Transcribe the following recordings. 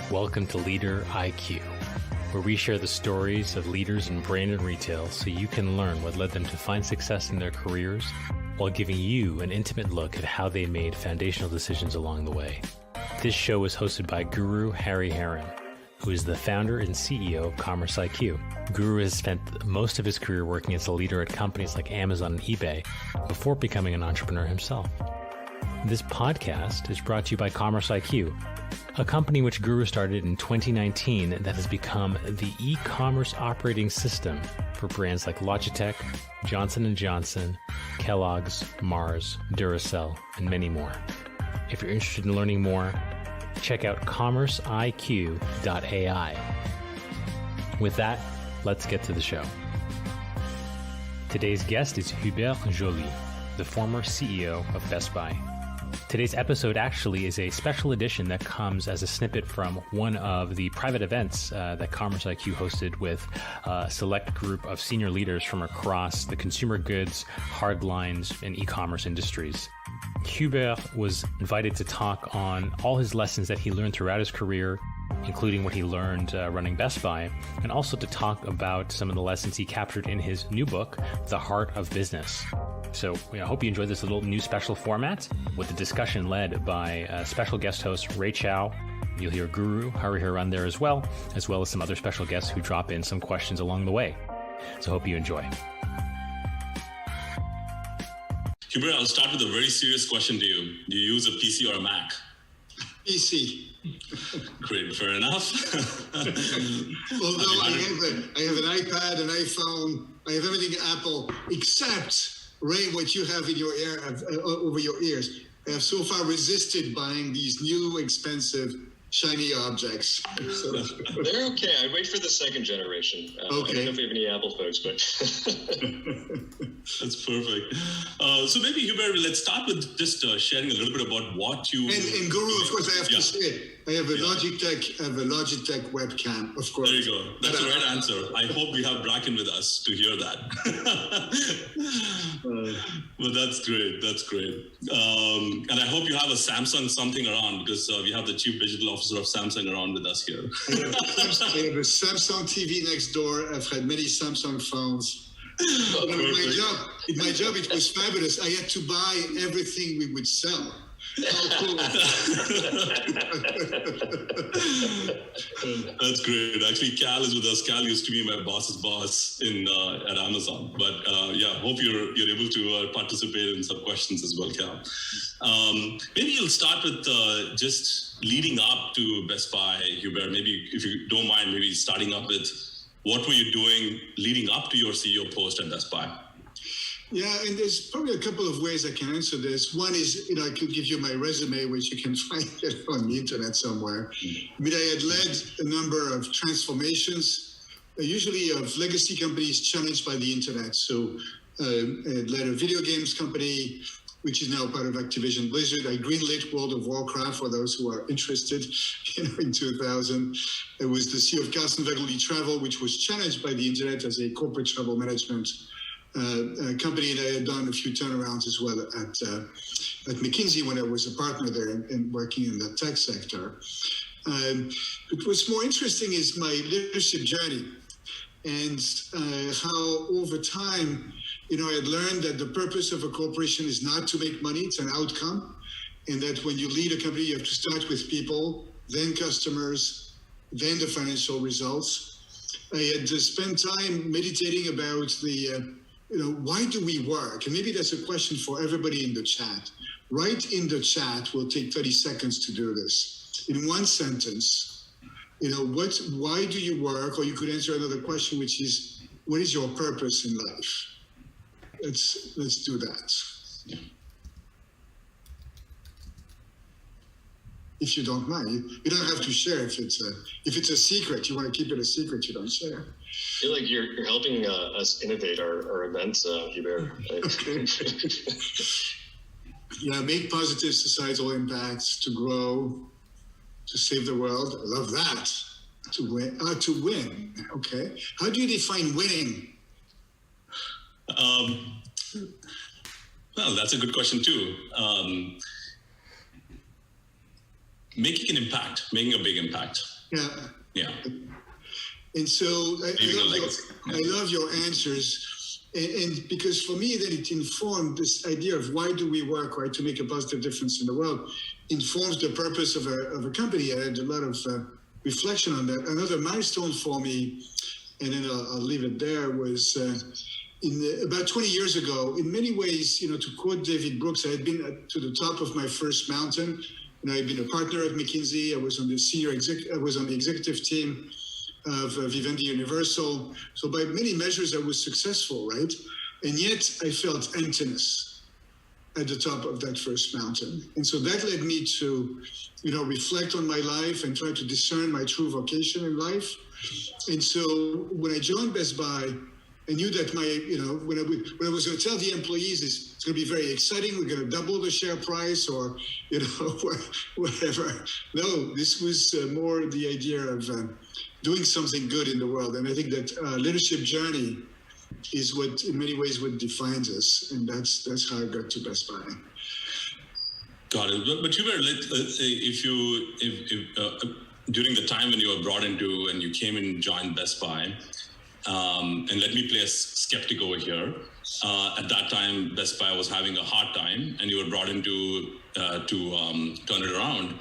Welcome to Leader IQ, where we share the stories of leaders in brand and retail so you can learn what led them to find success in their careers while giving you an intimate look at how they made foundational decisions along the way. This show is hosted by Guru Harry Heron, who is the founder and CEO of Commerce IQ. Guru has spent most of his career working as a leader at companies like Amazon and eBay before becoming an entrepreneur himself. This podcast is brought to you by Commerce IQ, a company which Guru started in 2019 that has become the e-commerce operating system for brands like Logitech, Johnson & Johnson, Kellogg's, Mars, Duracell, and many more. If you're interested in learning more, check out commerceiq.ai. With that, let's get to the show. Today's guest is Hubert Joly, the former CEO of Best Buy. Today's episode actually is a special edition that comes as a snippet from one of the private events that Commerce IQ hosted with a select group of senior leaders from across the consumer goods, hard lines, and e-commerce industries. Hubert was invited to talk on all his lessons that he learned throughout his career, including what he learned running Best Buy, and also to talk about some of the lessons he captured in his new book, The Heart of Business. So I hope you enjoyed this little new special format with the discussion led by special guest host Ray Chow. You'll hear Guru Hari Haran there as well as some other special guests who drop in some questions along the way. So hope you enjoy. Hubert, I'll start with a very serious question to you. Do you use a PC or a Mac? PC. Great, fair enough. Although I have an iPad, an iPhone, I have everything Apple, except, Ray, what you have in your ear, over your ears. I have so far resisted buying these new, expensive, shiny objects. So. They're okay. I wait for the second generation. Okay. I don't know if we have any Apple folks, but... That's perfect. So maybe, Hubert, let's start with just sharing a little bit about what you... And Guru, of course, I have to say, I have a Logitech webcam, of course. There you go. That's the right answer. I hope we have Bracken with us to hear that. But that's great. That's great. And I hope you have a Samsung something around, because we have the Chief Digital Officer of Samsung around with us here. I have a Samsung TV next door. I've had many Samsung phones. In my job, it was fabulous. I had to buy everything we would sell. How cool. That's great. Actually, Cal is with us. Cal used to be my boss's boss at Amazon. But hope you're able to participate in some questions as well, Cal. Maybe you'll start with just leading up to Best Buy, Hubert. Maybe if you don't mind, maybe starting up with what were you doing leading up to your CEO post at Best Buy? Yeah, and there's probably a couple of ways I can answer this. One is, I could give you my resume, which you can find it on the internet somewhere. I mean, I had led a number of transformations, usually of legacy companies challenged by the internet. So I had led a video games company, which is now part of Activision Blizzard. I greenlit World of Warcraft for those who are interested, in 2000. I was the CEO of Carson Wagonly Travel, which was challenged by the internet as a corporate travel management company, and I had done a few turnarounds as well at McKinsey when I was a partner there and working in the tech sector. But what's more interesting is my leadership journey and how over time, I had learned that the purpose of a corporation is not to make money, it's an outcome, and that when you lead a company, you have to start with people, then customers, then the financial results. I had spent time meditating about why do we work? And maybe that's a question for everybody in the chat. Write in the chat, we'll take 30 seconds to do this. In one sentence, why do you work? Or you could answer another question, which is, what is your purpose in life? Let's do that. If you don't mind, you don't have to share if it's a secret. You want to keep it a secret, you don't share. I feel like you're helping us innovate our events, Hubert. Yeah, make positive societal impacts, to grow, to save the world. I love that. To win. Okay. How do you define winning? Well, that's a good question too. Making an impact, making a big impact. Yeah. Yeah. And so I Yeah. love your answers. And because for me, then it informed this idea of why do we work, right, to make a positive difference in the world, informs the purpose of a company. I had a lot of reflection on that. Another milestone for me, and then I'll leave it there, was about 20 years ago. In many ways, to quote David Brooks, I had been to the top of my first mountain. I'd been a partner at McKinsey. I was on the executive team of Vivendi Universal. So by many measures, I was successful, right? And yet I felt emptiness at the top of that first mountain. And so that led me to, reflect on my life and try to discern my true vocation in life. And so when I joined Best Buy, I knew that when I was going to tell the employees, it's going to be very exciting, we're going to double the share price or, whatever. No, this was more the idea of doing something good in the world. And I think that leadership journey is what, in many ways, what defines us. And that's how I got to Best Buy. Got it. But Hubert, during the time when you were brought into and you came and joined Best Buy, and let me play a skeptic over here. At that time, Best Buy was having a hard time, and you were brought in to turn it around.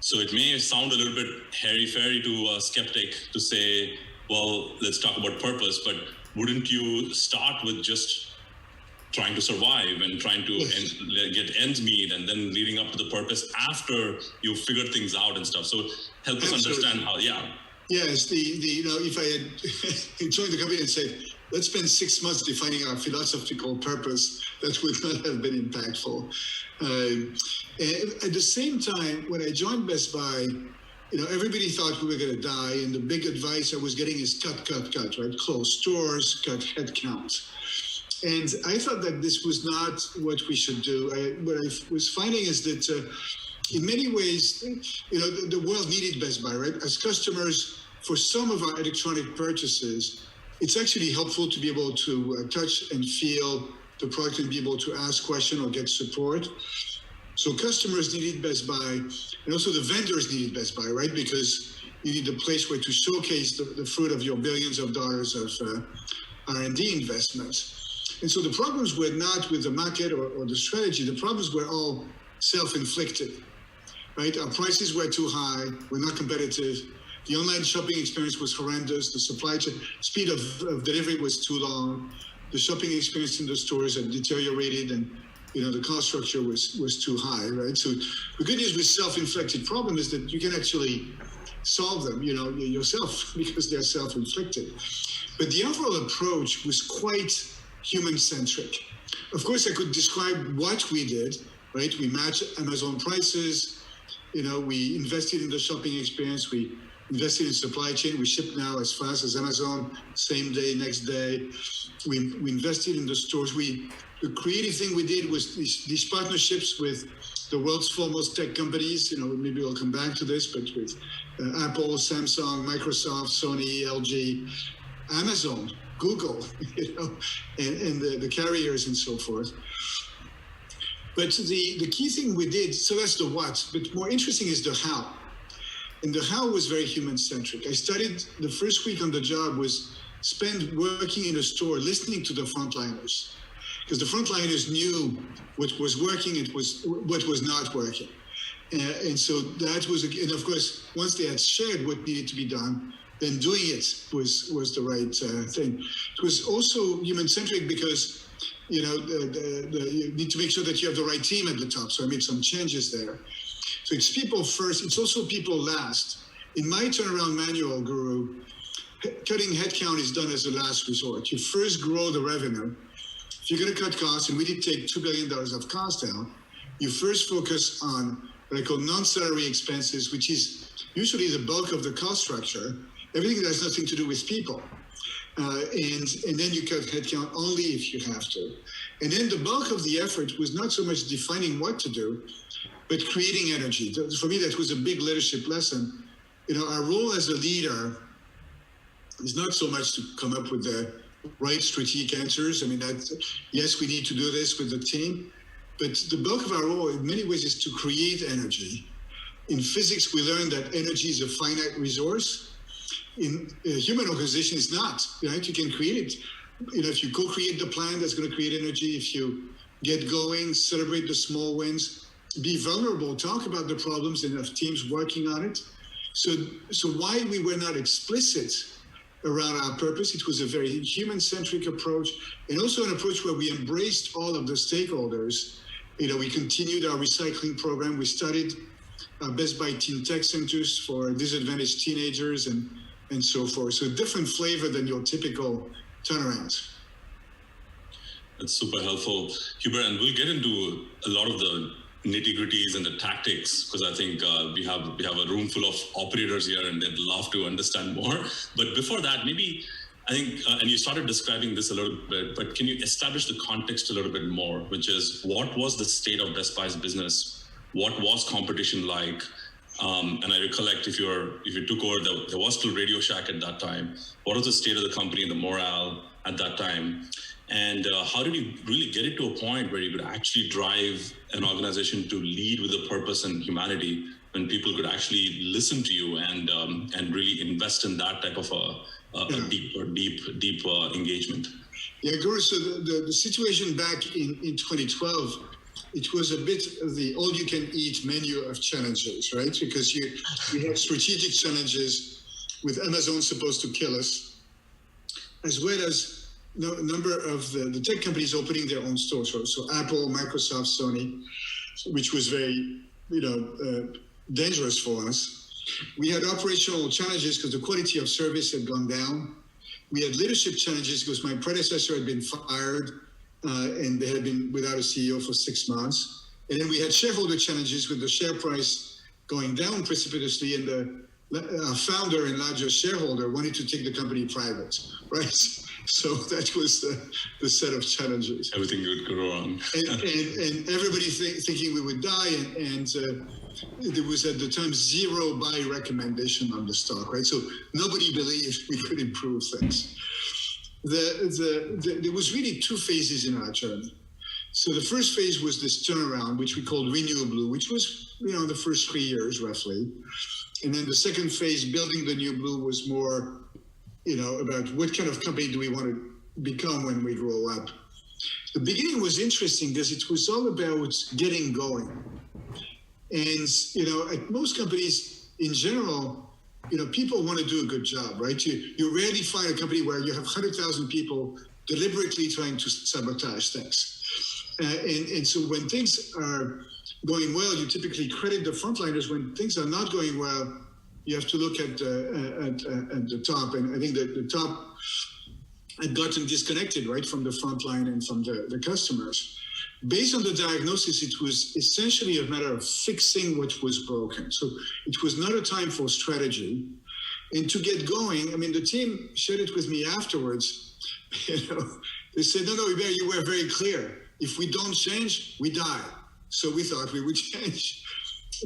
So it may sound a little bit hairy-fairy to a skeptic to say, well, let's talk about purpose, but wouldn't you start with just trying to survive and trying to get ends meet and then leading up to the purpose after you figured things out and stuff? So help us understand how, Yes, if I had joined the company and said, let's spend 6 months defining our philosophical purpose, that would not have been impactful. And at the same time, when I joined Best Buy, everybody thought we were going to die. And the big advice I was getting is cut, right? Close stores, cut headcount. And I thought that this was not what we should do. What I was finding is that in many ways, the world needed Best Buy, right? As customers, for some of our electronic purchases, it's actually helpful to be able to touch and feel the product and be able to ask questions or get support. So customers needed Best Buy, and also the vendors needed Best Buy, right? Because you need a place where to showcase the fruit of your billions of dollars of R&D investments. And so the problems were not with the market or the strategy. The problems were all self-inflicted. Right? Our prices were too high. We're not competitive. The online shopping experience was horrendous. The supply chain speed of delivery was too long. The shopping experience in the stores had deteriorated, and the cost structure was too high. Right? So the good news with self-inflicted problem is that you can actually solve them, yourself, because they're self-inflicted. But the overall approach was quite human-centric. Of course, I could describe what we did. Right? We matched Amazon prices. We invested in the shopping experience. We invested in supply chain. We ship now as fast as Amazon, same day, next day. We invested in the stores. The creative thing we did was these partnerships with the world's foremost tech companies. Maybe we'll come back to this, but with Apple, Samsung, Microsoft, Sony, LG, Amazon, Google, and the carriers and so forth. But the key thing we did, so that's the what, but more interesting is the how. And the how was very human-centric. I started, the first week on the job was spent working in a store, listening to the frontliners. Because the frontliners knew what was working and what was not working. And so that was, and of course, once they had shared what needed to be done, then doing it was the right thing. It was also human-centric because you need to make sure that you have the right team at the top. So I made some changes there. So it's people first. It's also people last. In my turnaround manual, Guru, cutting headcount is done as a last resort. You first grow the revenue. If you're going to cut costs, and we did take $2 billion of cost out, you first focus on what I call non-salary expenses, which is usually the bulk of the cost structure, everything that has nothing to do with people. And then you cut headcount only if you have to. And then the bulk of the effort was not so much defining what to do, but creating energy. For me, that was a big leadership lesson. Our role as a leader is not so much to come up with the right strategic answers. I mean, yes, we need to do this with the team, but the bulk of our role in many ways is to create energy In physics, we learned that energy is a finite resource. In a human organization, it's not, right? You can create it. If you co-create the plan, that's going to create energy. If you get going, celebrate the small wins, be vulnerable, talk about the problems, and have teams working on it. So why we were not explicit around our purpose, it was a very human-centric approach, and also an approach where we embraced all of the stakeholders. We continued our recycling program. We started Best Buy Teen Tech Centers for disadvantaged teenagers and so forth. So different flavor than your typical turnarounds. That's super helpful, Hubert, and we'll get into a lot of the nitty-gritties and the tactics, because I think we have a room full of operators here and they'd love to understand more. But before that, maybe I think, and you started describing this a little bit, but can you establish the context a little bit more, which is what was the state of Best Buy's business? What was competition like? And I recollect if you took over, there was still Radio Shack at that time. What was the state of the company and the morale at that time? And how did you really get it to a point where you could actually drive an organization to lead with a purpose and humanity, when people could actually listen to you and really invest in that type of a deep engagement? Yeah, Guru, so the situation back in 2012, it was a bit of the all-you-can-eat menu of challenges, right? Because we had strategic challenges with Amazon supposed to kill us, as well as a number of the tech companies opening their own stores. So Apple, Microsoft, Sony, which was very, dangerous for us. We had operational challenges because the quality of service had gone down. We had leadership challenges because my predecessor had been fired and they had been without a CEO for 6 months. And then we had shareholder challenges with the share price going down precipitously, and our founder and largest shareholder wanted to take the company private, right? So that was the set of challenges. Everything would go wrong. and everybody thinking we would die, and there was at the time 0 buy recommendation on the stock, right? So nobody believed we could improve things. There was really 2 phases in our journey. So the first phase was this turnaround, which we called Renew Blue, which was, the first 3 years roughly. And then the second phase, building the new blue, was more, about what kind of company do we want to become when we grow up. The beginning was interesting because it was all about getting going. And, at most companies in general, people want to do a good job, right? You rarely find a company where you have 100,000 people deliberately trying to sabotage things. And so when things are going well, you typically credit the frontliners. When things are not going well, you have to look at the top. And I think that the top had gotten disconnected, right, from the frontline and from the customers. Based on the diagnosis, it was essentially a matter of fixing what was broken. So it was not a time for strategy. And to get going, the team shared it with me afterwards. They said, no, Hubert, you were very clear. If we don't change, we die. So we thought we would change.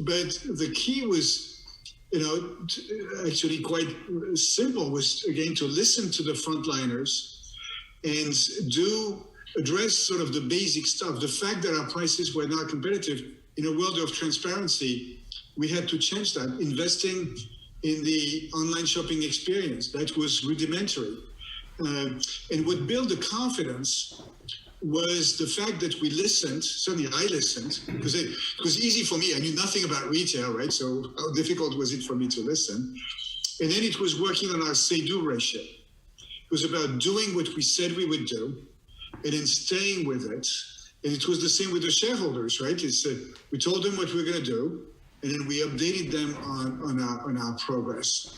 But the key was, actually quite simple, was again to listen to the frontliners and address sort of the basic stuff. The fact that our prices were not competitive in a world of transparency, we had to change that. Investing in the online shopping experience, that was rudimentary. And what built the confidence was the fact that we listened. Certainly I listened, because it was easy for me. I knew nothing about retail, right? So how difficult was it for me to listen? And then it was working on our say-do ratio. It was about doing what we said we would do and then staying with it. And it was the same with the shareholders, right? We told them what we were going to do, and then we updated them on our progress.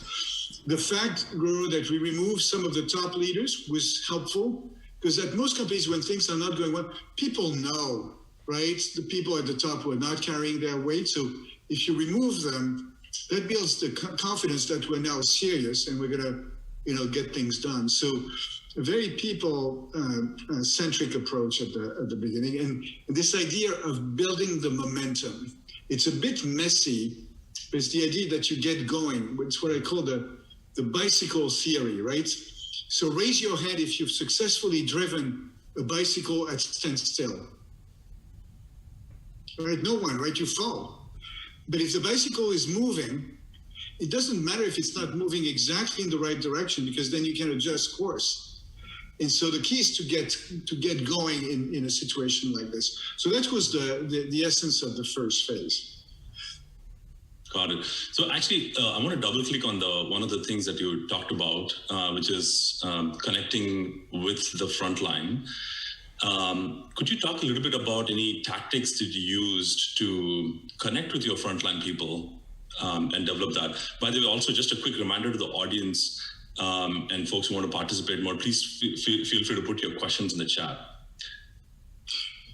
The fact, Guru, that we removed some of the top leaders was helpful, because at most companies, when things are not going well, people know, right? The people at the top were not carrying their weight. So if you remove them, that builds the confidence that we're now serious and we're going to, get things done. So a very people-centric approach at the beginning. And this idea of building the momentum, it's a bit messy, but it's the idea that you get going. It's what I call the bicycle theory, right? So raise your hand if you've successfully driven a bicycle at standstill. Right? No one, right? You fall. But if the bicycle is moving, it doesn't matter if it's not moving exactly in the right direction, because then you can adjust course. And so the key is to get going in a situation like this. So that was the essence of the first phase. Got it. So actually, I want to double click on one of the things that you talked about, which is connecting with the frontline. Could you talk a little bit about any tactics that you used to connect with your frontline people and develop that? By the way, also just a quick reminder to the audience and folks who want to participate more, please feel free to put your questions in the chat.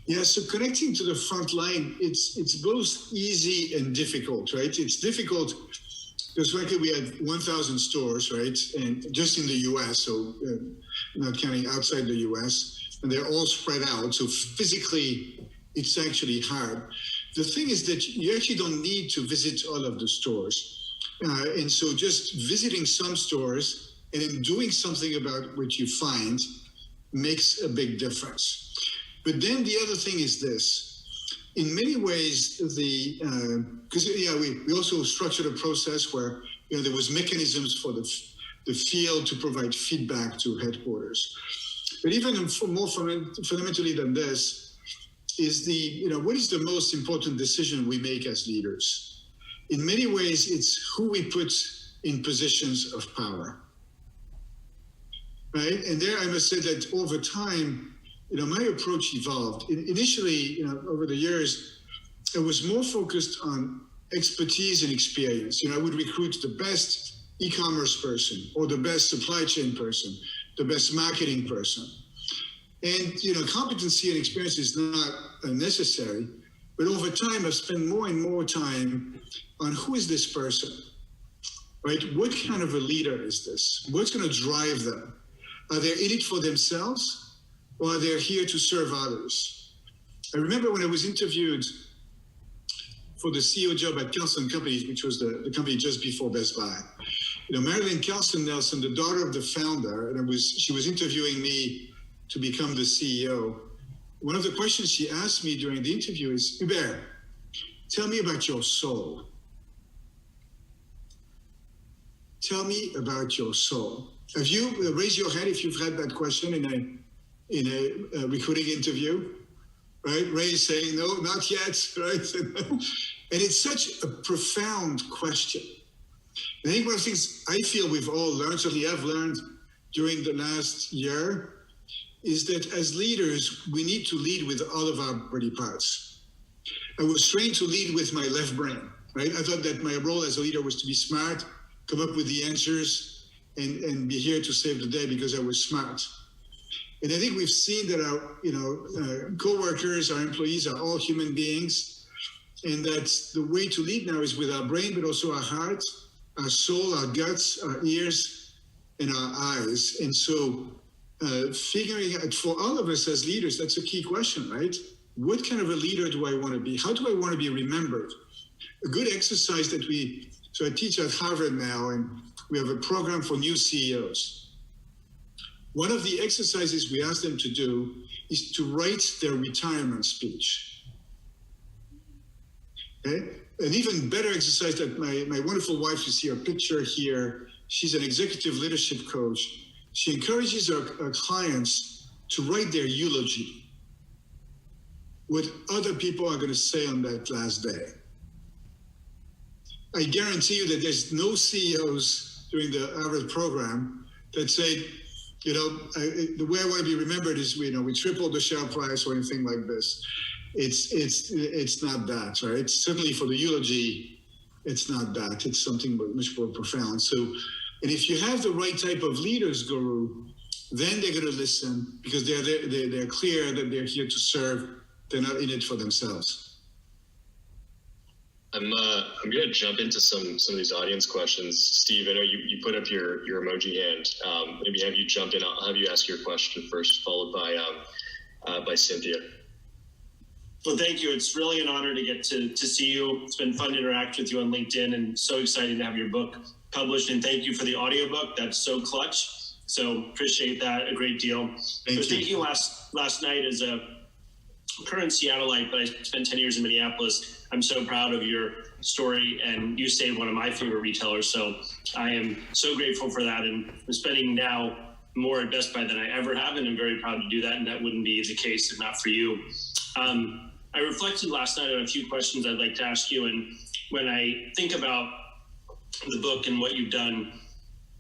Yeah, so connecting to the front line, it's both easy and difficult, right? It's difficult because frankly, we had 1,000 stores, right? And just in the US, so not counting outside the US, and they're all spread out. So physically, it's actually hard. The thing is that you actually don't need to visit all of the stores. And so just visiting some stores and then doing something about what you find makes a big difference. But then the other thing is this. In many ways, because we also structured a process where there was mechanisms for the field to provide feedback to headquarters. But even more fundamentally than this is what is the most important decision we make as leaders? In many ways, it's who we put in positions of power, right? And there I must say that over time, my approach evolved. Initially, over the years, it was more focused on expertise and experience. I would recruit the best e-commerce person or the best supply chain person, the best marketing person. And, competency and experience is not necessary, but over time, I've spent more and more time on who is this person, right? What kind of a leader is this? What's going to drive them? Are they in it for themselves? Or they're here to serve others? I remember when I was interviewed for the CEO job at Kelson Companies, which was the company just before Best Buy. Marilyn Kelson Nelson, the daughter of the founder, and she was interviewing me to become the CEO. One of the questions she asked me during the interview is, Hubert, tell me about your soul. Tell me about your soul. Have you raised your hand if you've had that question in a recruiting interview, right? Ray is saying, no, not yet, right? And it's such a profound question. I think one of the things I feel we've all learned, certainly I've learned during the last year, is that as leaders, we need to lead with all of our body parts. I was trained to lead with my left brain, right? I thought that my role as a leader was to be smart, come up with the answers, and be here to save the day because I was smart. And I think we've seen that our co-workers, our employees are all human beings, and that the way to lead now is with our brain, but also our heart, our soul, our guts, our ears, and our eyes. And so figuring out for all of us as leaders, that's a key question, right? What kind of a leader do I want to be? How do I want to be remembered? A good exercise so I teach at Harvard now, and we have a program for new CEOs. One of the exercises we ask them to do is to write their retirement speech. Okay? An even better exercise that my wonderful wife, you see her picture here, she's an executive leadership coach. She encourages our clients to write their eulogy, what other people are going to say on that last day. I guarantee you that there's no CEOs during the Harvard program that say, the way I want to be remembered is, we tripled the share price or anything like this. It's not that, right? Certainly for the eulogy, it's not that. It's something much more profound. So, and if you have the right type of leaders, Guru, then they're going to listen because they're clear that they're here to serve. They're not in it for themselves. I'm going to jump into some of these audience questions. Steve, I know you put up your emoji hand. Maybe have you jump in. I'll have you ask your question first, followed by Cynthia. Well, thank you. It's really an honor to get to see you. It's been fun to interact with you on LinkedIn, and so excited to have your book published. And thank you for the audiobook. That's so clutch. So appreciate that a great deal. I was thinking last night as current Seattleite, but I spent 10 years in Minneapolis. I'm so proud of your story, and you stayed one of my favorite retailers. So I am so grateful for that. And I'm spending now more at Best Buy than I ever have, and I'm very proud to do that. And that wouldn't be the case if not for you. I reflected last night on a few questions I'd like to ask you. And when I think about the book and what you've done,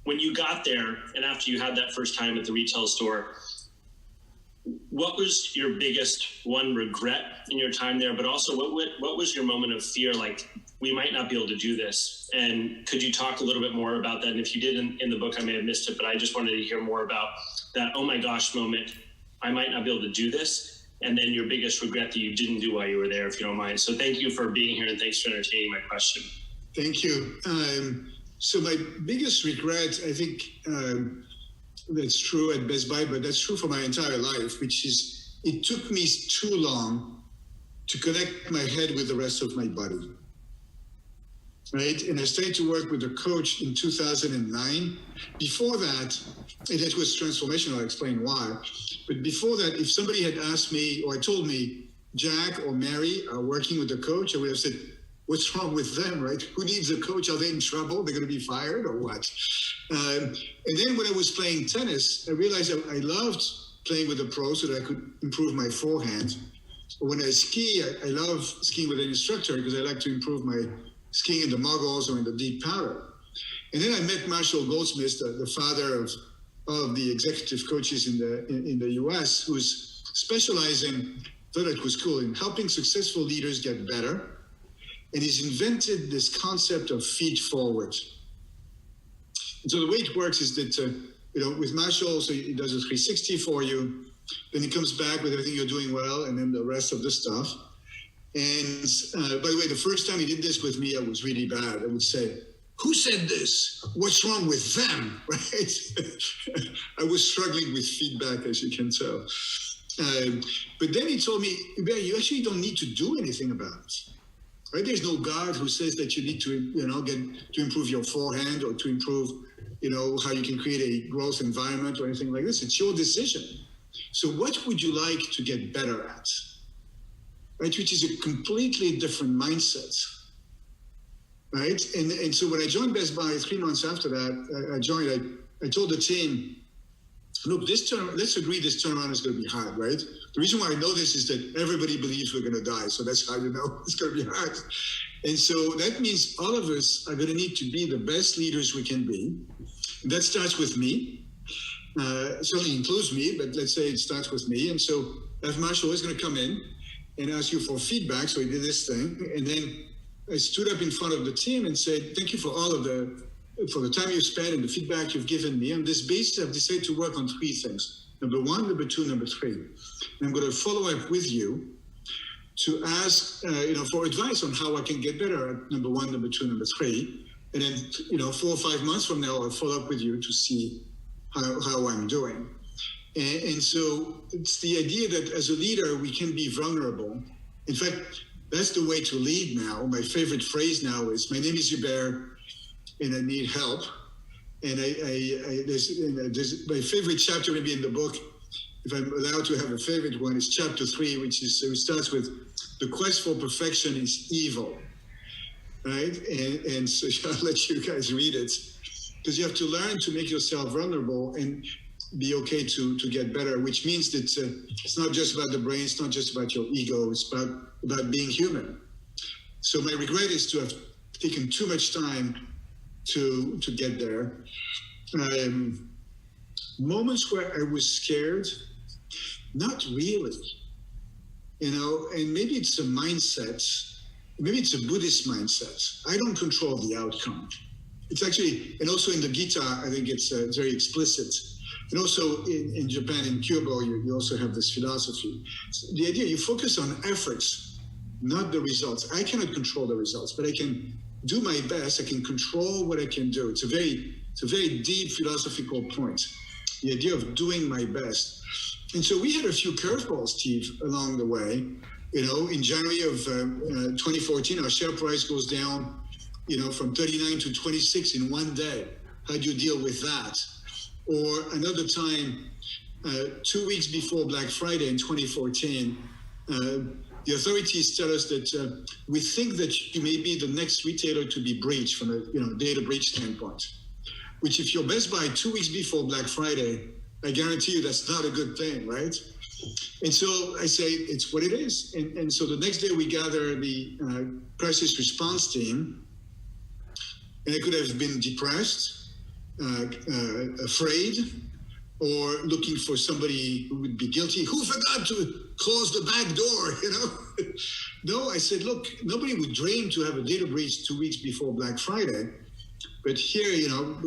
when you got there and after you had that first time at the retail store, what was your biggest regret in your time there? But also, what was your moment of fear? Like, we might not be able to do this. And could you talk a little bit more about that? And if you did in the book, I may have missed it, but I just wanted to hear more about that, oh my gosh moment, I might not be able to do this. And then your biggest regret that you didn't do while you were there, if you don't mind. So thank you for being here, and thanks for entertaining my question. Thank you. So my biggest regret, I think that's true at Best Buy, but that's true for my entire life, which is it took me too long to connect my head with the rest of my body. Right? And I started to work with a coach in 2009. Before that, and it was transformational, I'll explain why. But before that, if somebody had asked me or told me, Jack or Mary are working with a coach, I would have said, what's wrong with them, right? Who needs a coach? Are they in trouble? They're going to be fired or what? And then when I was playing tennis, I realized I loved playing with the pros so that I could improve my forehand. When I ski, I love skiing with an instructor because I like to improve my skiing in the moguls or in the deep powder. And then I met Marshall Goldsmith, the father of the executive coaches in the US, who's specializing, thought it was cool, in helping successful leaders get better. And he's invented this concept of feed forward. And so the way it works is that, with Marshall, so he does a 360 for you, then he comes back with everything you're doing well, and then the rest of the stuff. And by the way, the first time he did this with me, I was really bad. I would say, who said this? What's wrong with them, right? I was struggling with feedback, as you can tell. But then he told me, Hubert, you actually don't need to do anything about it. Right? There's no God who says that you need to, get to improve your forehand or to improve, how you can create a growth environment or anything like this. It's your decision. So what would you like to get better at? Right? Which is a completely different mindset. Right? And so when I joined Best Buy 3 months after that, I told the team, look, let's agree this turnaround is going to be hard, right? The reason why I know this is that everybody believes we're going to die. So that's how you know it's going to be hard. And so that means all of us are going to need to be the best leaders we can be. And that starts with me. Certainly includes me, but let's say it starts with me. And so F. Marshall is going to come in and ask you for feedback. So he did this thing. And then I stood up in front of the team and said, thank you for for the time you've spent and the feedback you've given me. On this basis, I've decided to work on 3 things. Number 1, number 2, number 3. And I'm going to follow up with you to ask, for advice on how I can get better at number 1, number 2, number 3. And then, 4 or 5 months from now, I'll follow up with you to see how I'm doing. And so it's the idea that as a leader, we can be vulnerable. In fact, that's the way to lead now. My favorite phrase now is, my name is Hubert, and I need help. And there's my favorite chapter maybe in the book, if I'm allowed to have a favorite one, is chapter 3, which starts with, the quest for perfection is evil, right? And so I'll let you guys read it, because you have to learn to make yourself vulnerable and be okay to get better, which means that it's not just about the brain, it's not just about your ego, it's about being human. So my regret is to have taken too much time to get there. Moments where I was scared, not really, and maybe it's a mindset, maybe it's a Buddhist mindset. I don't control the outcome. It's actually, and also in the Gita, I think it's very explicit. And also in Japan, in Kyoto, you also have this philosophy. So the idea, you focus on efforts, not the results. I cannot control the results, but I can do my best. I can control what I can do. It's a very deep philosophical point, the idea of doing my best. And so we had a few curveballs, Steve, along the way. In January of 2014, our share price goes down, from 39 to 26 in one day. How do you deal with that? Or another time, 2 weeks before Black Friday in 2014, the authorities tell us that we think that you may be the next retailer to be breached from a data breach standpoint. Which, if you're Best Buy 2 weeks before Black Friday, I guarantee you that's not a good thing, right? And so I say it's what it is. And so the next day we gather the crisis response team, and I could have been depressed, afraid, or looking for somebody who would be guilty, who forgot to close the back door, No, I said, look, nobody would dream to have a data breach 2 weeks before Black Friday. But here,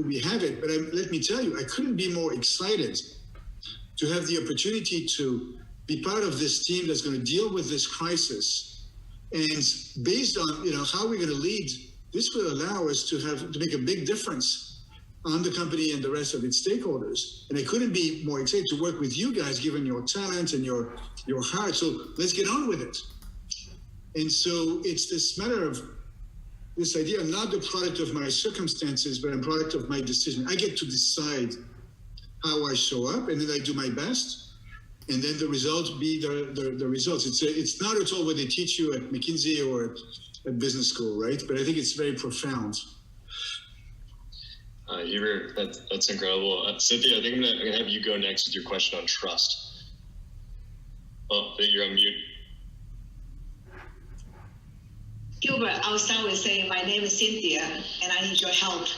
we have it. But let me tell you, I couldn't be more excited to have the opportunity to be part of this team that's going to deal with this crisis. And based on, how we're going to lead, this will allow us to make a big difference on the company and the rest of its stakeholders. And I couldn't be more excited to work with you guys, given your talent and your heart. So let's get on with it. And so it's this matter of this idea, I'm not the product of my circumstances, but I'm product of my decision. I get to decide how I show up, and then I do my best, and then the results be the results. It's not at all what they teach you at McKinsey or at business school, right? But I think it's very profound. Hubert, that's incredible. Cynthia, I think I'm gonna have you go next with your question on trust. Oh, you're on mute. Hubert, I'll start with saying my name is Cynthia, and I need your help.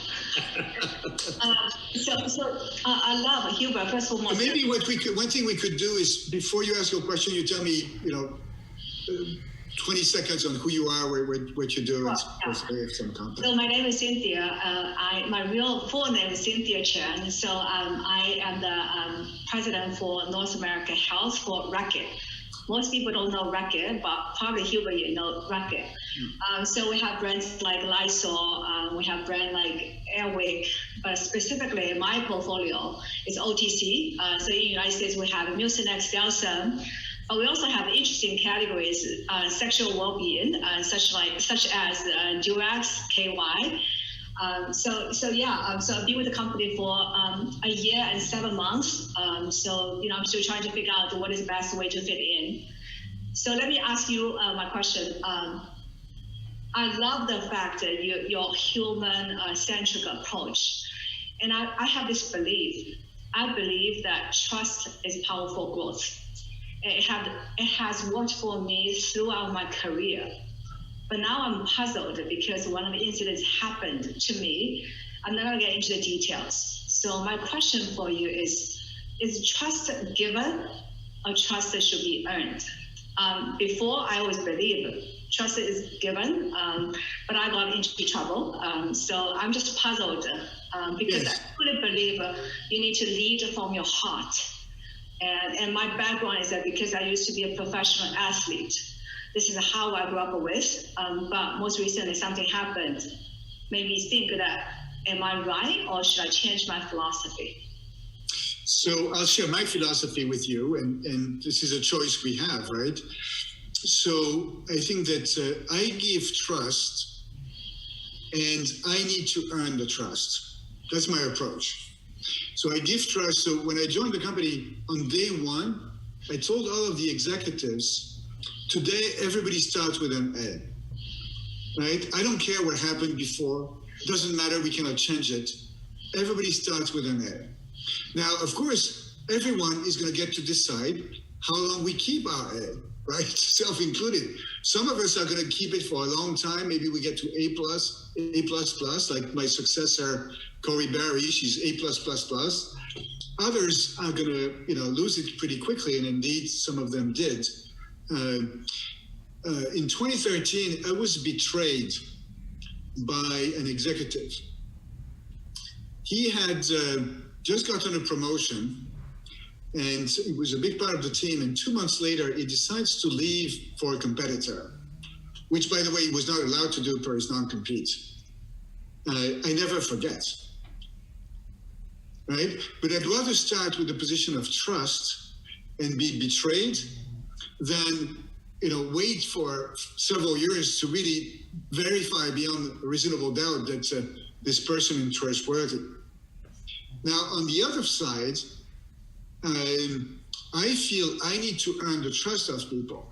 I love Hubert. First of all, maybe one thing we could do is, before you ask your question, you tell me, 20 seconds on who you are, what you do. So my name is Cynthia. My real full name is Cynthia Chen. So I am the president for North America Health for Reckitt. Most people don't know Reckitt, but probably Hubert, Reckitt. So we have brands like Lysol, we have brands like Airwick, but specifically my portfolio is OTC. So in the United States, we have Mucinex, Delsum, but we also have interesting categories, sexual well-being, such as Durex, KY. So I've been with the company for a year and 7 months. I'm still trying to figure out what is the best way to fit in. So let me ask you my question. I love the fact that your human-centric approach. And I have this belief. I believe that trust is powerful growth. It has worked for me throughout my career. But now I'm puzzled because one of the incidents happened to me. I'm not going to get into the details. So my question for you is trust given or trust that should be earned? Before, I always believe trust is given, but I got into trouble. So I'm just puzzled because I truly believe you need to lead from your heart. And my background is that because I used to be a professional athlete, this is how I grew up with, but most recently something happened, made me think that, am I right or should I change my philosophy? So I'll share my philosophy with you, and this is a choice we have, right? So I think that I give trust, and I need to earn the trust. That's my approach. So I give trust. So when I joined the company on day one, I told all of the executives, today, everybody starts with an A, right? I don't care what happened before. It doesn't matter. We cannot change it. Everybody starts with an A. Now, of course, everyone is going to get to decide how long we keep our A, right? Self-included. Some of us are going to keep it for a long time. Maybe we get to A+, like my successor, Corey Barry, she's A+++. Others are going to, lose it pretty quickly, and indeed, some of them did. In 2013, I was betrayed by an executive. He had just gotten a promotion, and he was a big part of the team. And 2 months later, he decides to leave for a competitor, which, by the way, he was not allowed to do per his non-compete. I never forget, right? But I'd rather start with a position of trust and be betrayed than wait for several years to really verify beyond reasonable doubt that this person is trustworthy. Now, on the other side, I feel I need to earn the trust of people.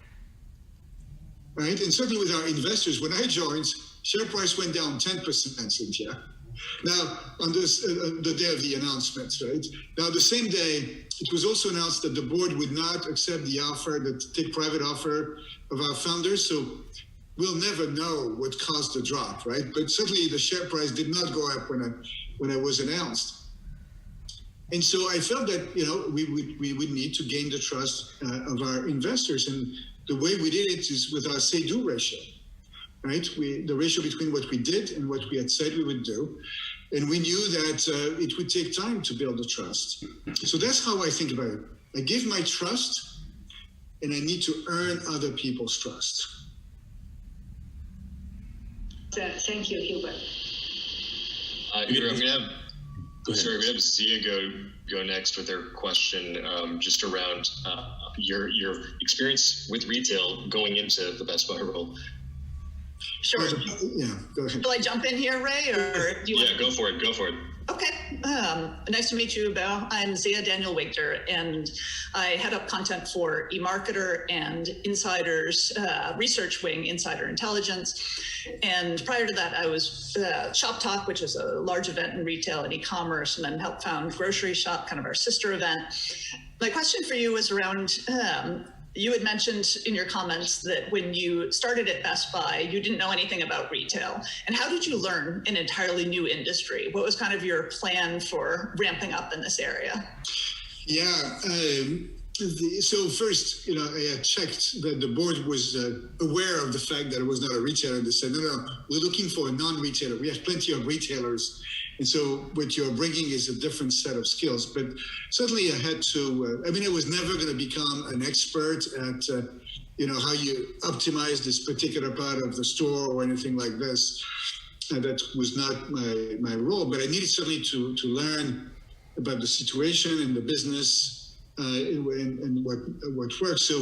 right? And certainly with our investors, when I joined, share price went down 10%, Cynthia. Now, on this, the day of the announcement, right? Now, the same day, it was also announced that the board would not accept the offer, the take-private offer of our founders. So we'll never know what caused the drop, right? But certainly the share price did not go up when it was announced. And so I felt that, we would need to gain the trust of our investors. And the way we did it is with our say-do ratio. Right, the ratio between what we did and what we had said we would do, and we knew that it would take time to build the trust. So that's how I think about it. I give my trust, and I need to earn other people's trust. Thank you, Hubert. Hubert, I'm going to have Zia go next with her question, just around your experience with retail going into the Best Buy role. Sure. Yeah, go ahead. Will I jump in here, Ray, or do you want to... Go for it. Okay. Nice to meet you, Belle. I'm Zia Daniel Wachter, and I head up content for eMarketer and Insider's research wing, Insider Intelligence. And prior to that, I was Shop Talk, which is a large event in retail and e-commerce, and then helped found Grocery Shop, kind of our sister event. My question for you was around... you had mentioned in your comments that when you started at Best Buy, you didn't know anything about retail. And how did you learn an entirely new industry? What was kind of your plan for ramping up in this area? Yeah. So first, I had checked that the board was aware of the fact that it was not a retailer. They said, no, we're looking for a non-retailer. We have plenty of retailers. And so what you're bringing is a different set of skills. But certainly I had to, I was never going to become an expert at, how you optimize this particular part of the store or anything like this. That was not my role, but I needed certainly to learn about the situation and the business and what works. So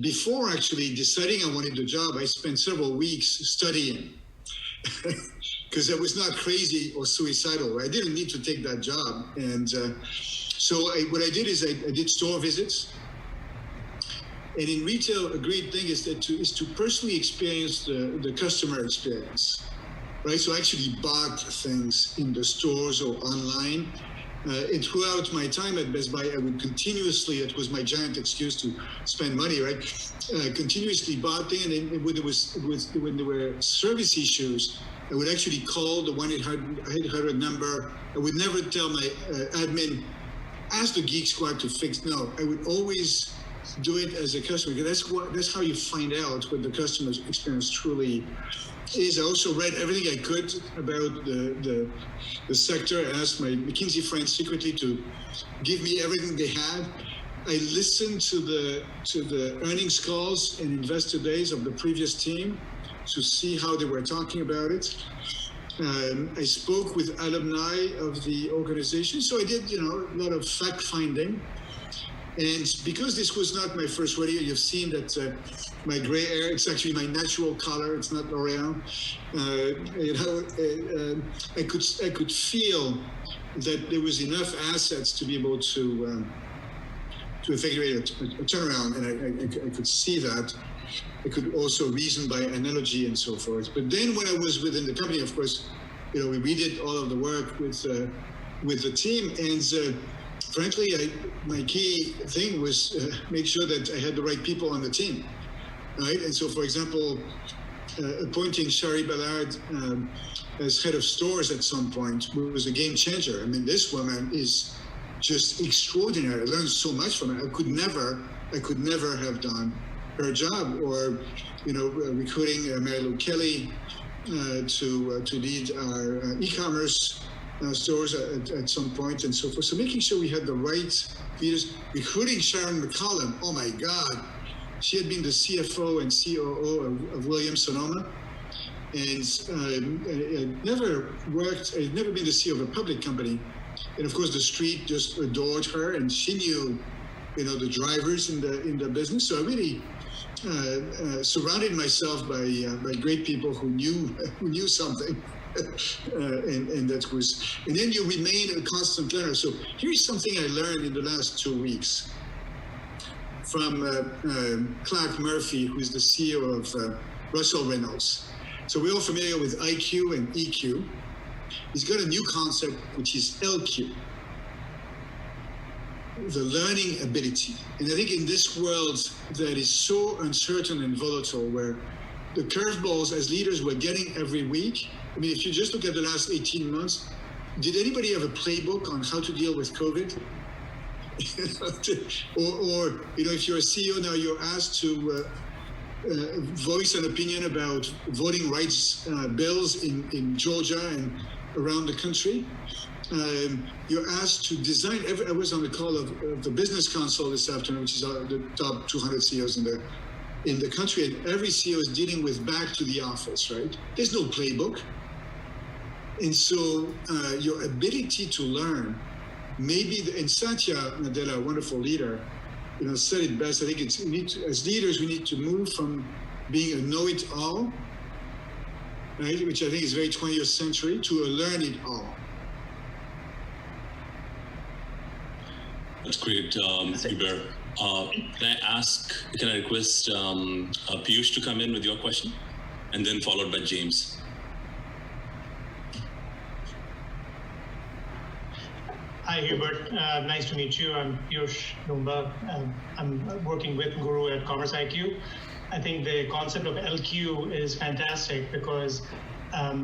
before actually deciding I wanted the job, I spent several weeks studying. Because I was not crazy or suicidal. I didn't need to take that job. And so what I did is I did store visits. And in retail, a great thing is to personally experience the customer experience, right? So I actually bought things in the stores or online. And throughout my time at Best Buy, I would continuously, it was my giant excuse to spend money, right? Continuously bought things. And when there were service issues, I would actually call the 1-800 number. I would never tell my admin, ask the Geek Squad to fix. No, I would always do it as a customer. That's how you find out what the customer experience truly is. I also read everything I could about the sector. I asked my McKinsey friends secretly to give me everything they had. I listened to the earnings calls and investor days of the previous team to see how they were talking about it. I spoke with alumni of the organization. So I did, a lot of fact finding. And because this was not my first rodeo, you've seen that my gray hair, it's actually my natural color. It's not L'Oreal. I could feel that there was enough assets to be able to effectuate a turnaround. And I could see that. I could also reason by analogy and so forth. But then when I was within the company, of course, we did all of the work with the team. And frankly, my key thing was make sure that I had the right people on the team, right? And so, for example, appointing Shari Ballard as head of stores at some point was a game changer. This woman is just extraordinary. I learned so much from her. I could never have done her job, or recruiting Mary Lou Kelly to lead our e-commerce stores at some point and so forth. So making sure we had the right leaders, recruiting Sharon McCollum. Oh my God, she had been the CFO and COO of Williams-Sonoma, and I'd never been the CEO of a public company. And of course, the street just adored her, and she knew, the drivers in the business. So I really surrounded myself by great people who knew something. And that was, and then you remain a constant learner. So here's something I learned in the last 2 weeks from Clark Murphy, who's the CEO of Russell Reynolds. So we're all familiar with IQ and EQ. He's got a new concept, which is LQ, the learning ability. And I think in this world that is so uncertain and volatile, where the curveballs as leaders we're getting every week, I mean, if you just look at the last 18 months, did anybody have a playbook on how to deal with COVID? or if you're a CEO now, you're asked to voice an opinion about voting rights bills in Georgia and around the country. You're asked to design. I was on the call of the Business Council this afternoon, which is the top 200 CEOs in the country, and every CEO is dealing with back to the office, right? There's no playbook. And so your ability to learn, and Satya Nadella, a wonderful leader, said it best. I think as leaders, we need to move from being a know-it-all, right, which I think is very 20th century, to a learn-it-all. That's great, Hubert. Can I request Piyush to come in with your question, and then followed by James? Hi, Hubert. Nice to meet you. I'm Piyush Lumba. I'm working with Guru at Commerce IQ. I think the concept of LQ is fantastic because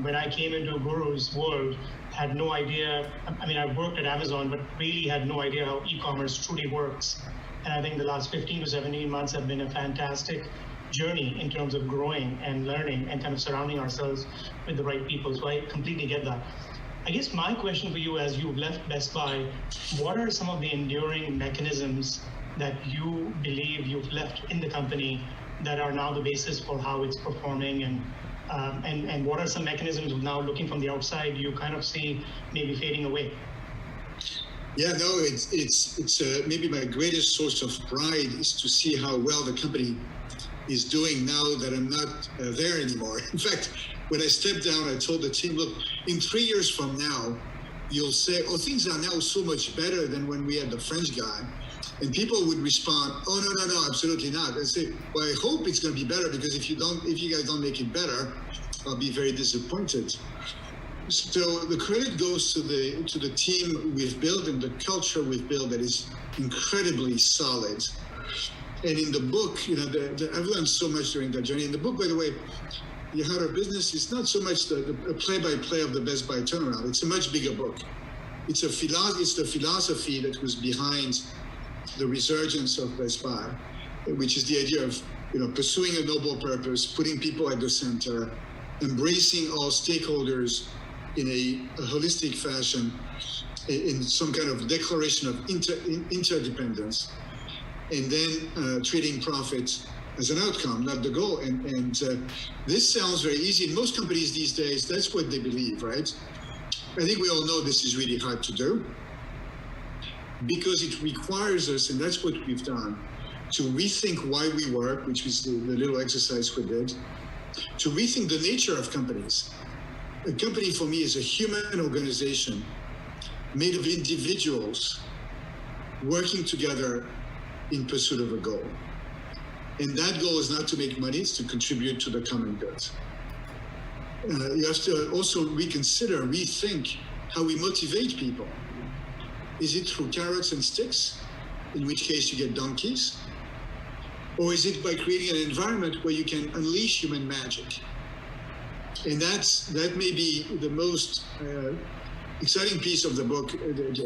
when I came into Guru's world, had no idea. I mean, I've worked at Amazon, but really had no idea how e-commerce truly works. And I think the last 15 to 17 months have been a fantastic journey in terms of growing and learning and kind of surrounding ourselves with the right people. So I completely get that. I guess my question for you, as you've left Best Buy, what are some of the enduring mechanisms that you believe you've left in the company that are now the basis for how it's performing, and what are some mechanisms now looking from the outside you kind of see maybe fading away? Yeah, no, it's maybe my greatest source of pride is to see how well the company is doing now that I'm not there anymore. In fact, when I stepped down, I told the team, look, in 3 years from now, you'll say, oh, things are now so much better than when we had the French guy. And people would respond, oh, no, absolutely not. I say, well, I hope it's going to be better, because if you guys don't make it better, I'll be very disappointed. So the credit goes to the team we've built and the culture we've built that is incredibly solid. And in the book, I've learned so much during that journey. In the book, by the way, The Heart of Business is not so much the play-by-play of the Best Buy turnaround. It's a much bigger book. It's the philosophy that was behind the resurgence of Best Buy, which is the idea of pursuing a noble purpose, putting people at the center, embracing all stakeholders in a holistic fashion, in some kind of declaration of interdependence, and then treating profit as an outcome, not the goal. And this sounds very easy. In most companies these days, that's what they believe, right? I think we all know this is really hard to do, because it requires us, and that's what we've done, to rethink why we work, which was the little exercise we did, to rethink the nature of companies. A company for me is a human organization made of individuals working together in pursuit of a goal. And that goal is not to make money, it's to contribute to the common good. You have to also rethink how we motivate people. Is it through carrots and sticks, in which case you get donkeys? Or is it by creating an environment where you can unleash human magic? And that may be the most exciting piece of the book.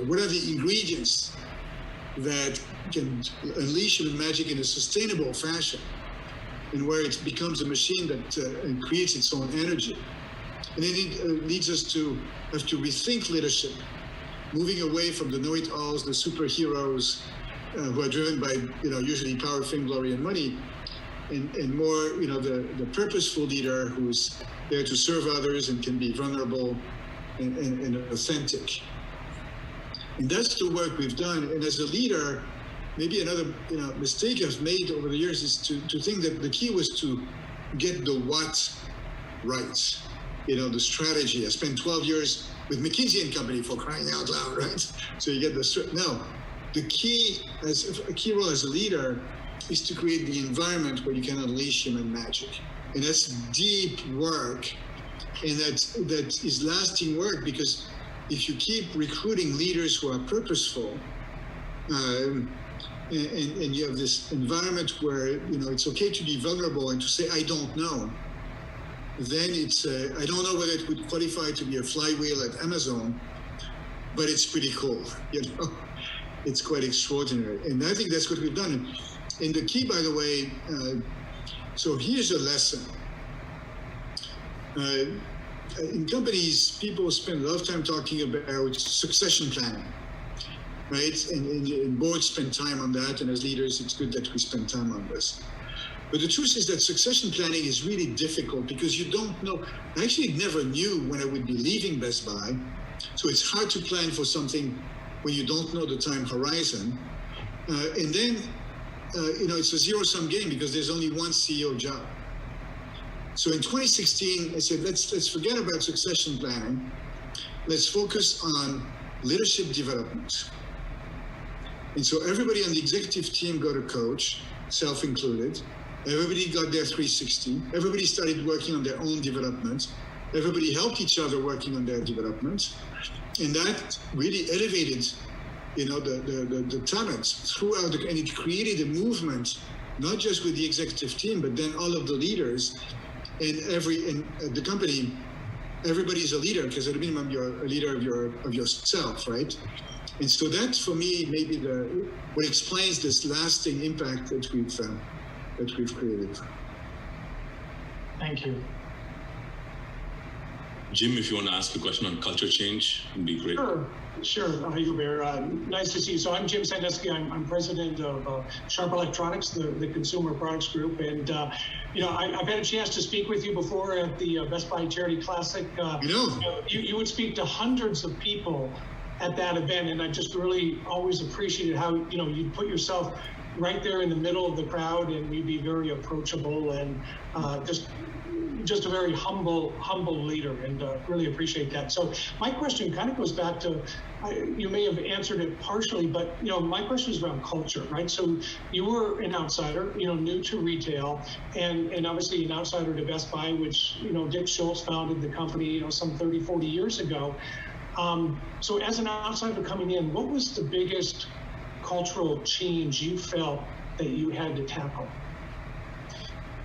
What are the ingredients that can unleash human magic in a sustainable fashion, and where it becomes a machine that creates its own energy? And then it leads us to have to rethink leadership, moving away from the know-it-alls, the superheroes who are driven by usually power, fame, glory, and money, and more the purposeful leader who's there to serve others and can be vulnerable and authentic. And that's the work we've done. And as a leader, maybe another mistake I've made over the years is to think that the key was to get the what right, the strategy. I spent 12 years with McKinsey and Company, for crying out loud, right? So you get no. The key role as a leader is to create the environment where you can unleash human magic. And that's deep work, and that is lasting work, because if you keep recruiting leaders who are purposeful, and you have this environment where it's okay to be vulnerable and to say I don't know, then it's I don't know whether it would qualify to be a flywheel at Amazon, but it's pretty cool. It's quite extraordinary, and I think that's what we've done. And the key, by the way, so here's a lesson. In companies, people spend a lot of time talking about succession planning, right? And boards spend time on that, and as leaders, it's good that we spend time on this. But the truth is that succession planning is really difficult because you don't know. I actually never knew when I would be leaving Best Buy, so it's hard to plan for something when you don't know the time horizon. And then, it's a zero-sum game because there's only one CEO job. So in 2016, I said, let's forget about succession planning. Let's focus on leadership development. And so everybody on the executive team got a coach, self included. Everybody got their 360. Everybody started working on their own development. Everybody helped each other working on their development. And that really elevated, the talent throughout, and it created a movement, not just with the executive team, but then all of the leaders. And in the company, everybody's a leader, because at a minimum you're a leader of yourself, right? And so that, for me, maybe what explains this lasting impact that we've created. Thank you. Jim, if you want to ask a question on culture change, it'd be great. Sure. Hubert, nice to see you. So I'm Jim Sandusky. I'm president of Sharp Electronics, the consumer products group. And, I've had a chance to speak with you before at the Best Buy Charity Classic. You would speak to hundreds of people at that event. And I just really always appreciated how, you'd put yourself right there in the middle of the crowd, and you'd be very approachable and just a very humble leader, and really appreciate that. So my question kind of goes back to, you may have answered it partially, but my question is around culture, right? So you were an outsider, new to retail, and obviously an outsider to Best Buy, which Dick Schultz founded the company some 30, 40 years ago. So as an outsider coming in, what was the biggest cultural change you felt that you had to tackle?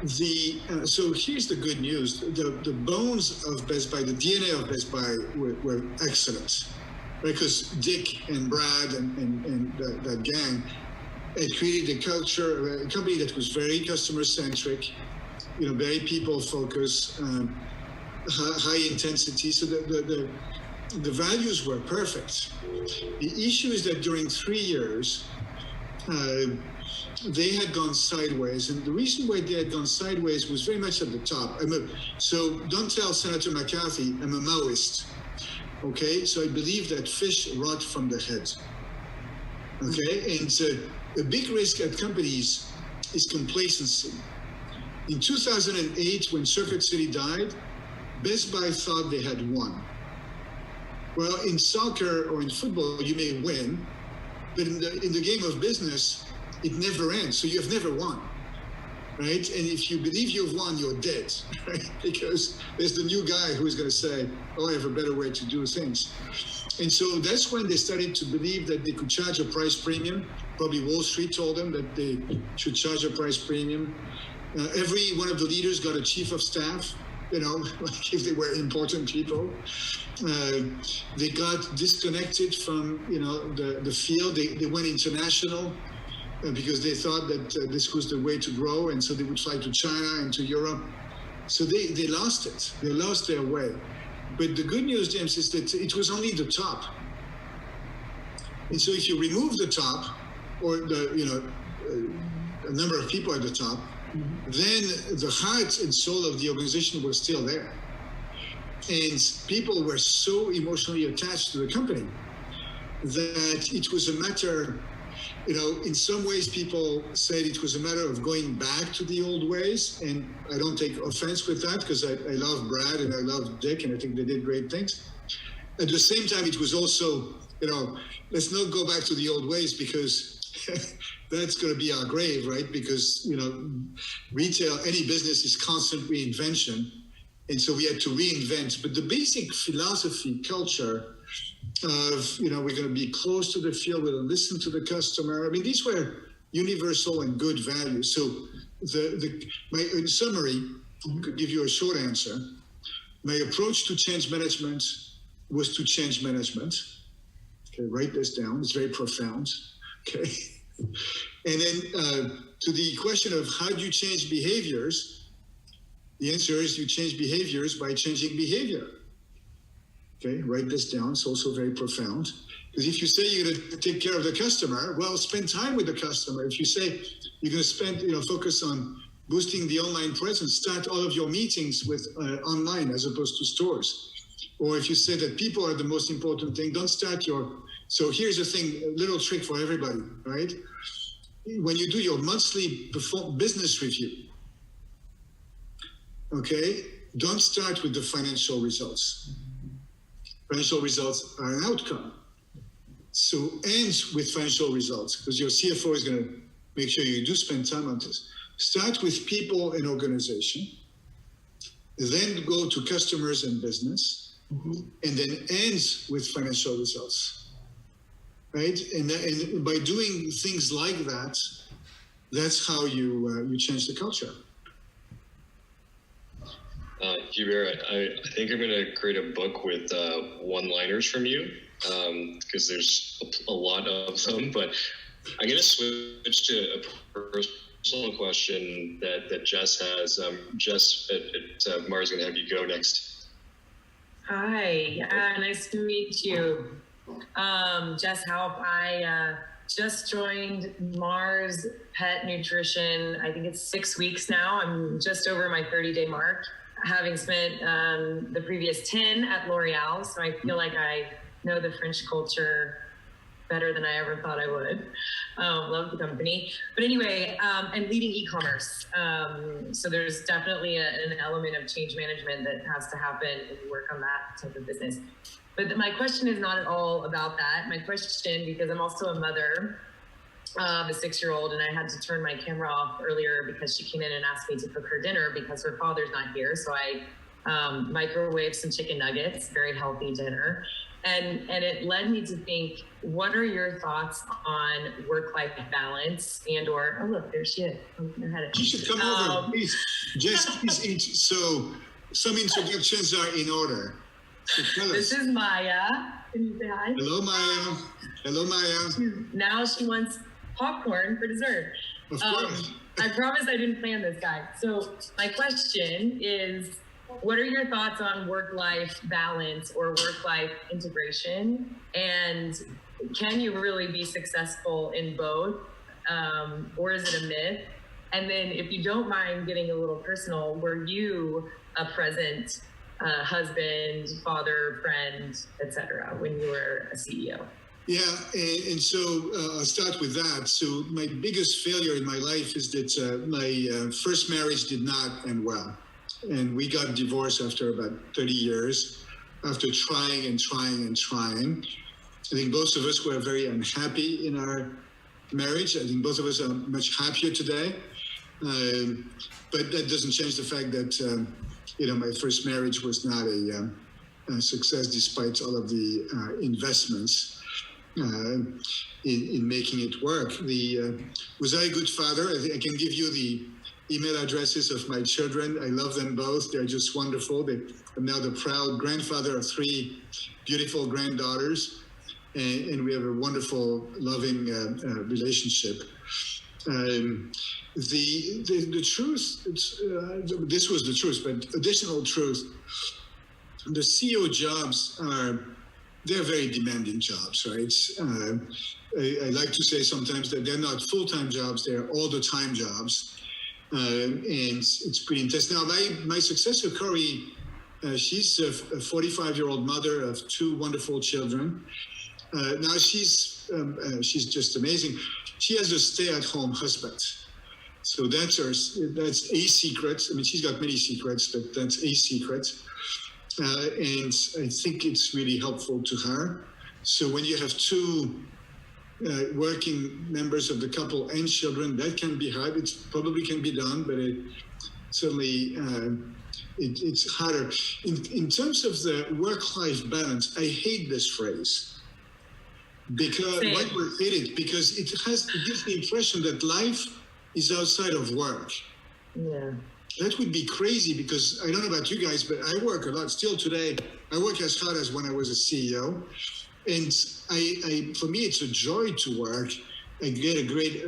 So here's the good news. The bones of Best Buy, the DNA of Best Buy were excellent, right? Because Dick and Brad and that gang had created a culture, a company that was very customer-centric, very people-focused, high intensity. So the values were perfect. The issue is that during 3 years, they had gone sideways, and the reason why they had gone sideways was very much at the top. So don't tell Senator McCarthy, I'm a Maoist, okay? So I believe that fish rot from the head, okay? And a big risk at companies is complacency. In 2008, when Circuit City died, Best Buy thought they had won. Well, in soccer or in football, you may win, but in the game of business, it never ends. So you have never won, right? And if you believe you've won, you're dead, right? Because there's the new guy who is going to say, oh, I have a better way to do things. And so that's when they started to believe that they could charge a price premium. Probably Wall Street told them that they should charge a price premium. Every one of the leaders got a chief of staff, like if they were important people. They got disconnected from, the field. They went international. Because they thought that this was the way to grow, and so they would fly to China and to Europe. So they lost it. They lost their way. But the good news, James, is that it was only the top. And so if you remove the top, or a number of people at the top, then the heart and soul of the organization was still there. And people were so emotionally attached to the company that it was a matter. In some ways, people said it was a matter of going back to the old ways, and I don't take offense with that because I love Brad and I love Dick, and I think they did great things. At the same time, it was also, let's not go back to the old ways because that's going to be our grave, right? Because, retail, any business is constant reinvention. And so we had to reinvent. But the basic philosophy, culture of, we're going to be close to the field, we're going to listen to the customer. I mean, these were universal and good values. So in summary, I could give you a short answer. My approach to change management was to change management. Okay, write this down. It's very profound. Okay. And then to the question of how do you change behaviors, the answer is you change behaviors by changing behavior. Okay, write this down. It's also very profound. Because if you say you're going to take care of the customer, well, spend time with the customer. If you say you're going to focus on boosting the online presence, start all of your meetings with online as opposed to stores. Or if you say that people are the most important thing, don't start so here's the thing, a little trick for everybody, right? When you do your monthly business review, okay, don't start with the financial results. Financial results are an outcome. So end with financial results, because your CFO is going to make sure you do spend time on this. Start with people and organization, then go to customers and business, and then end with financial results. Right, and by doing things like that, that's how you change the culture. Hubert, I think I'm going to create a book with one-liners from you, because there's a lot of them. But I'm going to switch to a personal question that Jess has. Jess at Mars is going to have you go next. Hi, nice to meet you. Jess Halp. I just joined Mars Pet Nutrition. I think it's 6 weeks now. I'm just over my 30-day mark, having spent the previous 10 at L'Oreal. So I feel like I know the French culture better than I ever thought I would. Love the company. But anyway, I'm leading e-commerce. So there's definitely an element of change management that has to happen if you work on that type of business. But my question is not at all about that. My question, because I'm also a mother of a 6-year-old, and I had to turn my camera off earlier because she came in and asked me to cook her dinner because her father's not here. So I microwaved some chicken nuggets, very healthy dinner. And it led me to think, what are your thoughts on work-life balance oh, look, there she is. You should come over, please. Just please. So some introductions are in order. So this is Maya. Can you say hi? Hello, Maya. Hello, Maya. Now she wants popcorn for dessert. Of course. I promise I didn't plan this, guys. So my question is, what are your thoughts on work-life balance or work-life integration? And can you really be successful in both? Or is it a myth? And then if you don't mind getting a little personal, were you a present husband, father, friend, etc., when you were a CEO? Yeah, and so I'll start with that. So my biggest failure in my life is that my first marriage did not end well. And we got divorced after about 30 years, after trying and trying and trying. I think both of us were very unhappy in our marriage. I think both of us are much happier today. But that doesn't change the fact that my first marriage was not a success despite all of the investments in making it work. Was I a good father? I can give you the email addresses of my children. I love them both. They're just wonderful. I'm now the proud grandfather of 3 beautiful granddaughters, and we have a wonderful, loving relationship. The truth, this was the truth, but additional truth, the CEO jobs they're very demanding jobs, right? I like to say sometimes that they're not full-time jobs, they're all-the-time jobs. And it's pretty intense. Now, my successor, Corey, she's a 45-year-old mother of 2 wonderful children. Now she's just amazing. She has a stay-at-home husband. So that's a secret. I mean, she's got many secrets, but that's a secret. And I think it's really helpful to her. So when you have 2 working members of the couple and children. That can be hard. It probably can be done, but certainly it's harder. In terms of the work-life balance, I hate this phrase. Because why do I hate it? Because it gives the impression that life is outside of work. Yeah. That would be crazy, because I don't know about you guys, but I work a lot still today. I work as hard as when I was a CEO. And for me, it's a joy to work. I get a great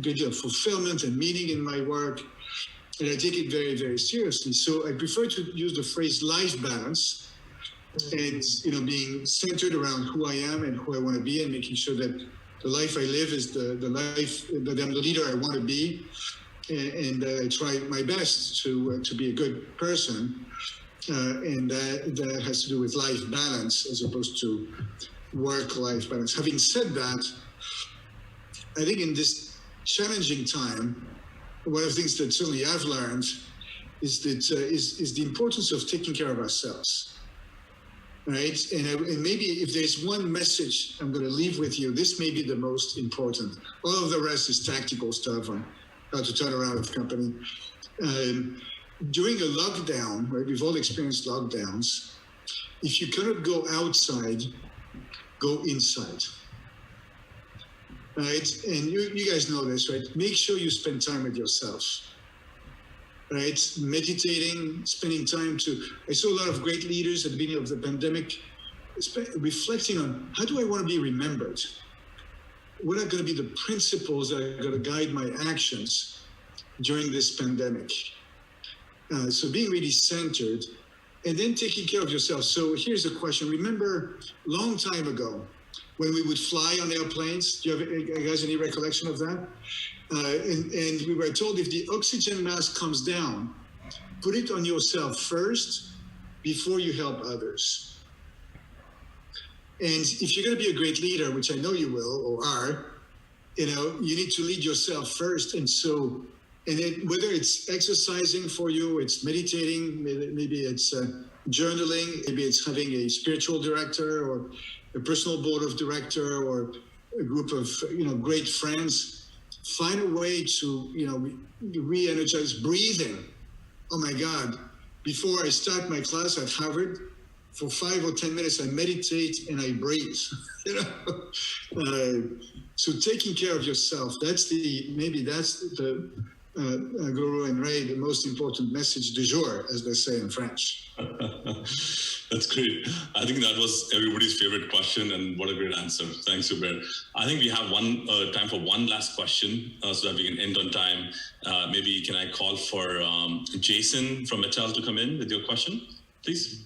deal of fulfillment and meaning in my work. And I take it very, very seriously. So I prefer to use the phrase life balance, and being centered around who I am and who I want to be, and making sure that the life I live is the life that I'm the leader I want to be, and I try my best to be a good person, and that has to do with life balance as opposed to work-life balance. Having said that, I think in this challenging time, one of the things that certainly I've learned is that is the importance of taking care of ourselves. Right, and maybe if there's one message I'm going to leave with you, this may be the most important. All of the rest is tactical stuff on how to turn around a company. During a lockdown, right, we've all experienced lockdowns. If you cannot go outside, go inside. Right, and you guys know this, right? Make sure you spend time with yourself. Right, meditating, spending time I saw a lot of great leaders at the beginning of the pandemic reflecting on, how do I want to be remembered? What are going to be the principles that are going to guide my actions during this pandemic? So being really centered, and then taking care of yourself. So here's a question. Remember, long time ago, when we would fly on airplanes, do you guys any recollection of that? And we were told, if the oxygen mask comes down, put it on yourself first before you help others. And if you're going to be a great leader, which I know you will or are, you need to lead yourself first. And so, whether it's exercising for you, it's meditating, maybe it's journaling, maybe it's having a spiritual director or a personal board of director or a group of great friends. Find a way to, re-energize breathing. Oh my God. Before I start my class at Harvard, for 5 or 10 minutes, I meditate and I breathe. So taking care of yourself, that's the Guru and Ray, the most important message du jour, as they say in French. That's great. I think that was everybody's favorite question, and what a great answer. Thanks, Hubert. I think we have time for one last question so that we can end on time. Maybe can I call for Jason from Mattel to come in with your question, please?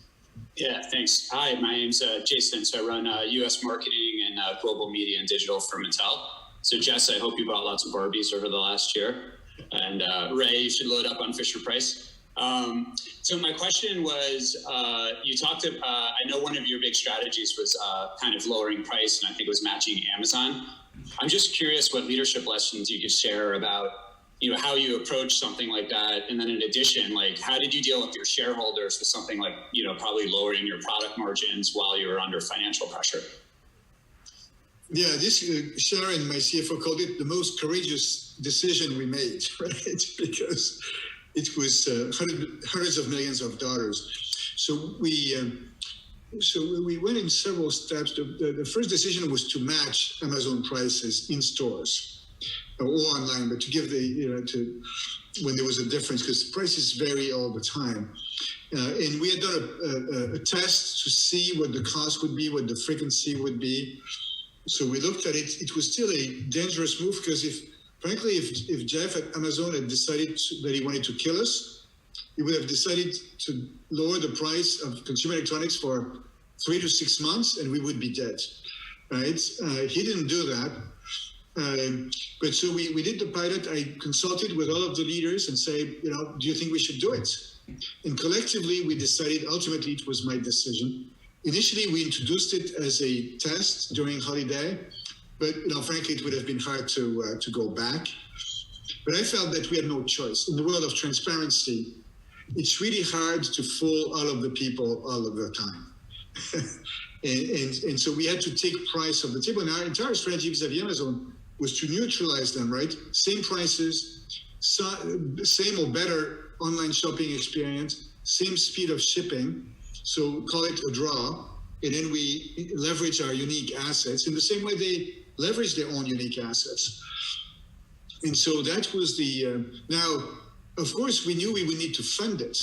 Yeah, thanks. Hi, my name's Jason. So I run U.S. marketing and global media and digital for Mattel. So Jess, I hope you bought lots of Barbies over the last year. And Ray, you should load up on Fisher-Price. So my question was, you talked about, I know one of your big strategies was kind of lowering price, and I think it was matching Amazon. I'm just curious what leadership lessons you could share about, how you approach something like that. And then in addition, how did you deal with your shareholders with something like, probably lowering your product margins while you were under financial pressure? Yeah, this Sharon, my CFO, called it the most courageous decision we made, right? Because it was hundreds of millions of dollars. So we went in several steps. The first decision was to match Amazon prices in stores or online, but to give when there was a difference, because prices vary all the time. And we had done a test to see what the cost would be, what the frequency would be. So we looked at it. It was still a dangerous move, because if Jeff at Amazon had decided that he wanted to kill us, he would have decided to lower the price of consumer electronics for 3 to 6 months, and we would be dead, right? He didn't do that. But so we did the pilot. I consulted with all of the leaders and said, do you think we should do it? And collectively, we decided, ultimately, it was my decision. Initially, we introduced it as a test during holiday, but frankly, it would have been hard to go back. But I felt that we had no choice. In the world of transparency, it's really hard to fool all of the people all of the time. and so we had to take price off the table. And our entire strategy vis-a-vis Amazon was to neutralize them, right? Same prices, same or better online shopping experience, same speed of shipping. So call it a draw. And then we leverage our unique assets in the same way they leverage their own unique assets. And so that was the, now, of course, we knew we would need to fund it,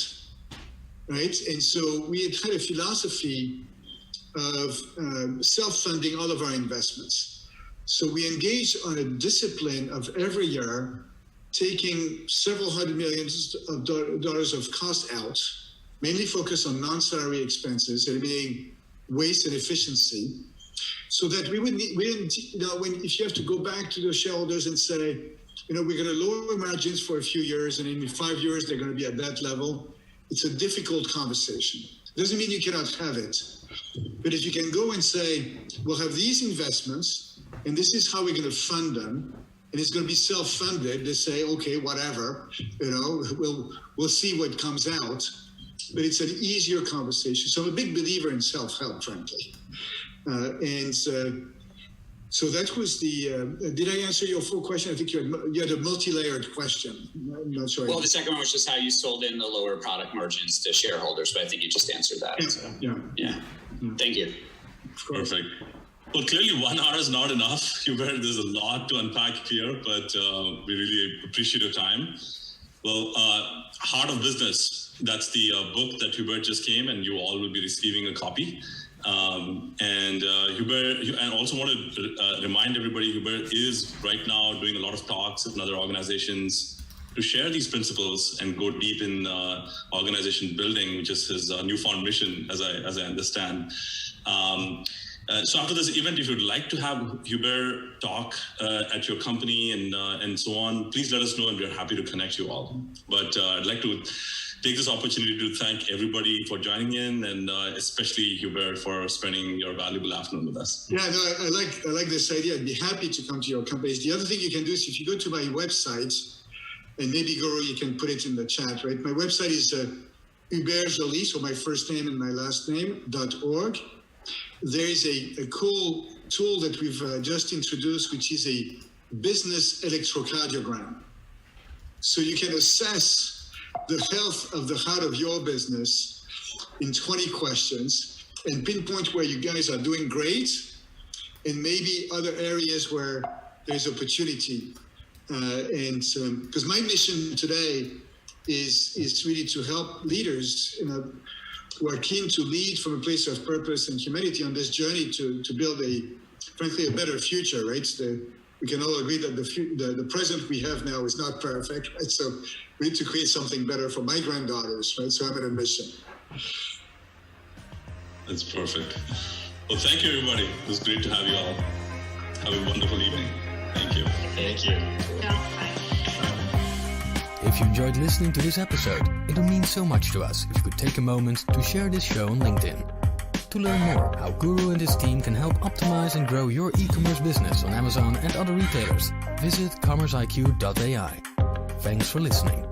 right? And so we had a philosophy of self-funding all of our investments. So we engaged on a discipline of every year, taking several $100 million of cost out, mainly focused on non-salary expenses, eliminating waste and efficiency, so that we didn't, if you have to go back to the shareholders and say, we're going to lower margins for a few years, and in 5 years they're going to be at that level. It's a difficult conversation. Doesn't mean you cannot have it, but if you can go and say, we'll have these investments, and this is how we're going to fund them, and it's going to be self-funded. They say, okay, whatever, we'll see what comes out. But it's an easier conversation. So I'm a big believer in self-help, frankly. So that was the, did I answer your full question? I think you had a multi-layered question. I'm not sure. Well, the second one was just how you sold in the lower product margins to shareholders, but I think you just answered that. Yeah. So. Yeah. Thank you. Perfect. Well, clearly 1 hour is not enough, Hubert. There's a lot to unpack here, but we really appreciate your time. Well, Heart of Business. That's the book that Hubert just came, and you all will be receiving a copy. Hubert, and also want to remind everybody, Hubert is right now doing a lot of talks with other organizations to share these principles and go deep in organization building, which is his newfound mission, as I understand. So after this event, if you'd like to have Hubert talk at your company and so on, please let us know, and we're happy to connect you all. But I'd like to take this opportunity to thank everybody for joining in, and especially Hubert for spending your valuable afternoon with us. Yeah, no, I like this idea. I'd be happy to come to your companies. The other thing you can do is if you go to my website, and maybe Guru, you can put it in the chat, right? My website is Hubert Joly, so my first name and my last name, .org. There is a cool tool that we've just introduced, which is a business electrocardiogram. So you can assess the health of the heart of your business in 20 questions and pinpoint where you guys are doing great and maybe other areas where there's opportunity. Because my mission today is really to help leaders who are keen to lead from a place of purpose and humanity on this journey to build frankly, a better future, right? We can all agree that the present we have now is not perfect, right? So we need to create something better for my granddaughters, right? So I'm on a mission. That's perfect. Well, thank you, everybody. It was great to have you all. Have a wonderful evening. Thank you. Thank you. If you enjoyed listening to this episode, it would mean so much to us if you could take a moment to share this show on LinkedIn. To learn more how Guru and his team can help optimize and grow your e-commerce business on Amazon and other retailers, visit commerceiq.ai. Thanks for listening.